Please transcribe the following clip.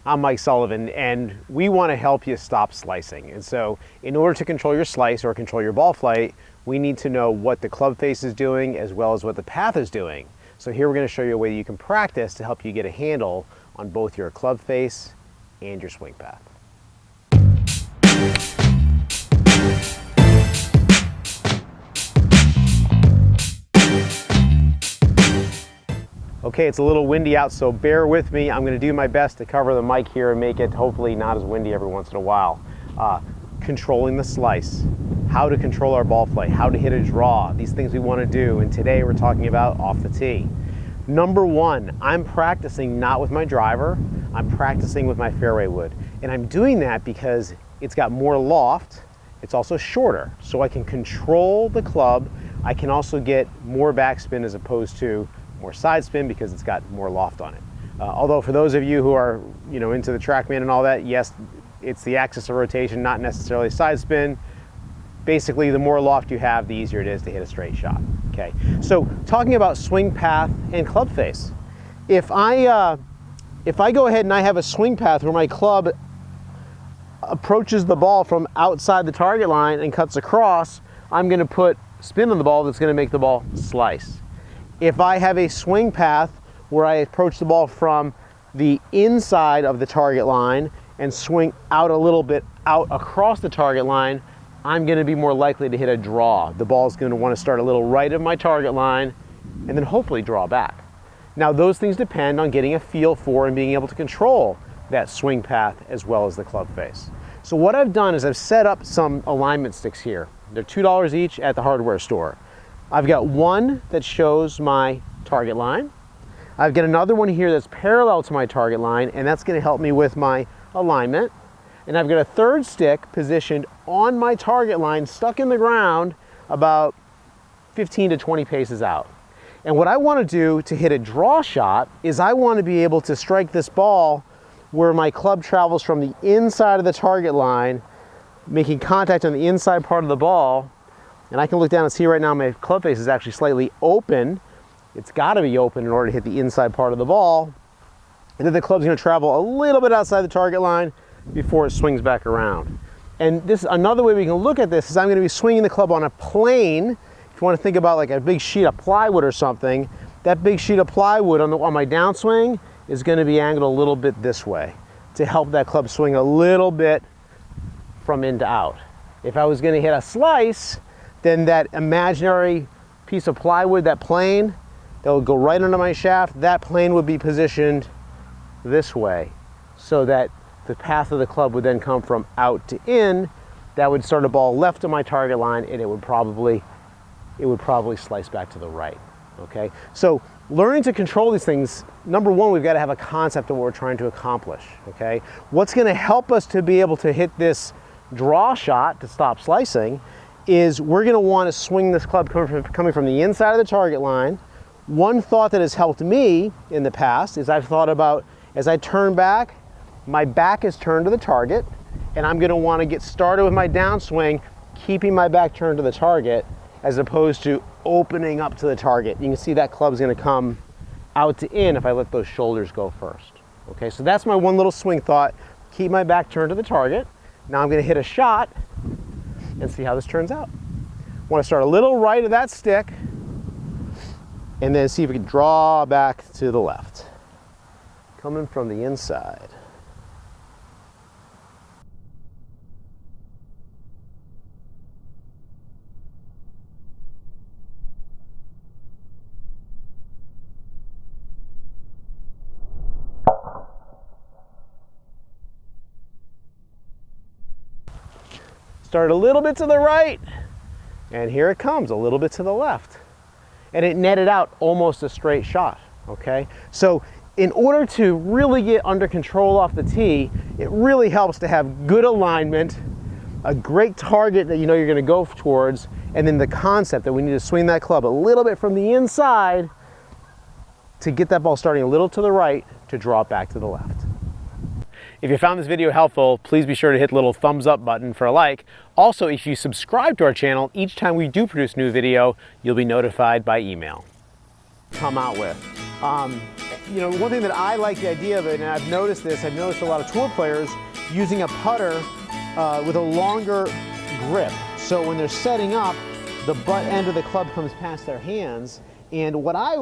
I'm Mike Sullivan, and we want to help you stop slicing. And so in order to control your slice or control your ball flight, we need to know what the club face is doing as well as what the path is doing. So here we're going to show you a way you can practice to help you get a handle on both your club face and your swing path. Okay, it's a little windy out, so bear with me. I'm going to do my best to cover the mic here and make it hopefully not as windy every once in a while. Controlling the slice, how to control our ball flight, how to hit a draw, these things we want to do, and today we're talking about off the tee. Number one, I'm practicing not with my driver, I'm practicing with my fairway wood. And I'm doing that because it's got more loft, it's also shorter, so I can control the club. I can also get more backspin as opposed to more side spin because it's got more loft on it. Although for those of you who are into the TrackMan and all that, yes, it's the axis of rotation, not necessarily side spin. Basically, the more loft you have, the easier it is to hit a straight shot. Okay, so talking about swing path and club face. If I go ahead and I have a swing path where my club approaches the ball from outside the target line and cuts across, I'm going to put spin on the ball that's going to make the ball slice. If I have a swing path where I approach the ball from the inside of the target line and swing out a little bit out across the target line, I'm going to be more likely to hit a draw. The ball's going to want to start a little right of my target line and then hopefully draw back. Now those things depend on getting a feel for and being able to control that swing path as well as the club face. So what I've done is I've set up some alignment sticks here. They're $2 each at the hardware store. I've got one that shows my target line. I've got another one here that's parallel to my target line, and that's going to help me with my alignment. And I've got a third stick positioned on my target line, stuck in the ground about 15 to 20 paces out. And what I want to do to hit a draw shot is I want to be able to strike this ball where my club travels from the inside of the target line, making contact on the inside part of the ball. And I can look down and see right now my club face is actually slightly open. It's got to be open in order to hit the inside part of the ball. And then the club's going to travel a little bit outside the target line before it swings back around. And this another way we can look at this is I'm going to be swinging the club on a plane. If you want to think about like a big sheet of plywood or something, that big sheet of plywood on my downswing is going to be angled a little bit this way to help that club swing a little bit from in to out. If I was going to hit a slice, then that imaginary piece of plywood, that plane, that would go right under my shaft, that plane would be positioned this way so that the path of the club would then come from out to in. That would start a ball left of my target line, and it would probably slice back to the right. Okay, so learning to control these things, number one, we've got to have a concept of what we're trying to accomplish. Okay, what's going to help us to be able to hit this draw shot to stop slicing is we're going to want to swing this club coming from the inside of the target line. One thought that has helped me in the past is I've thought about as I turn back, my back is turned to the target, and I'm going to want to get started with my downswing, keeping my back turned to the target as opposed to opening up to the target. You can see that club's going to come out to in if I let those shoulders go first. Okay, so that's my one little swing thought. Keep my back turned to the target. Now I'm going to hit a shot and see how this turns out. I want to start a little right of that stick and then see if we can draw back to the left. Coming from the inside. Start a little bit to the right, and here it comes, a little bit to the left. And it netted out almost a straight shot, okay? So in order to really get under control off the tee, it really helps to have good alignment, a great target that you know you're gonna go towards, and then the concept that we need to swing that club a little bit from the inside to get that ball starting a little to the right to draw it back to the left. If you found this video helpful, please be sure to hit the little thumbs up button for a like. Also, if you subscribe to our channel, each time we do produce a new video, you'll be notified by email. Come out with. you know, one thing that I like the idea of it, and I've noticed this, I've noticed a lot of tour players using a putter with a longer grip. So when they're setting up, the butt end of the club comes past their hands. And what I